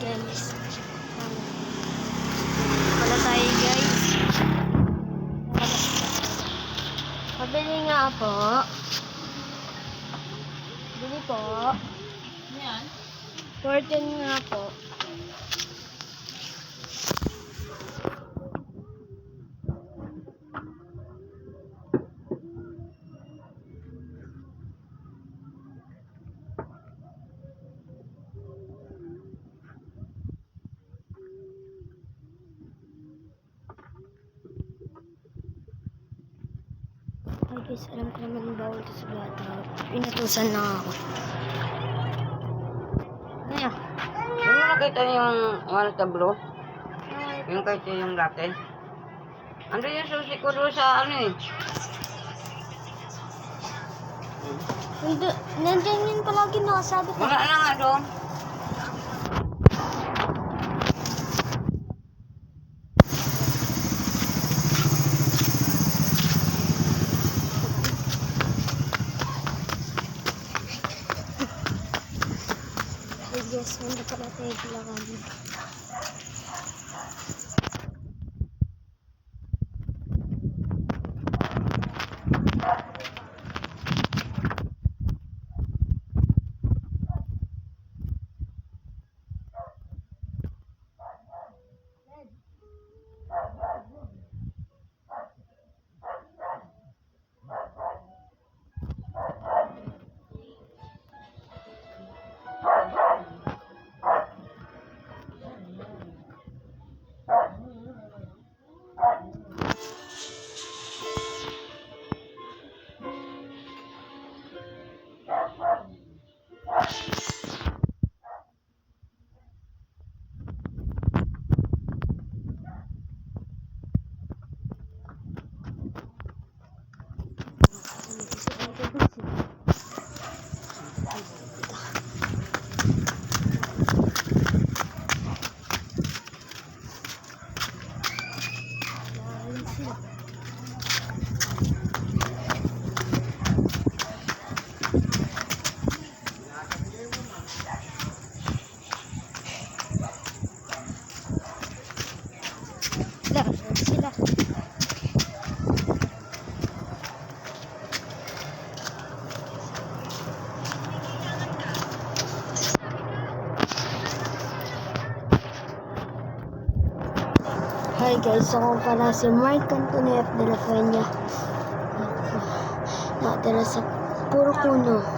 friends. Wala tayo guys. Pabili nga po. Bili po. Yan. 14 nga po. Ay guys, alam ko naman bawal ito sa bata. Pinatusan lang ako. Ano? Yung mo nakita yung ano tablo? Yung kahit yung latte? Ano yung susi ko doon sa ano eh? Nandiyan yun palagi nakasabi ko. Wala na nga doon. Ay guys, hindi pala tayo kailangan. Sila. Hi guys, ako pala si Mark Antonio F. de la Peña. Nakatira sa Puro Kuno.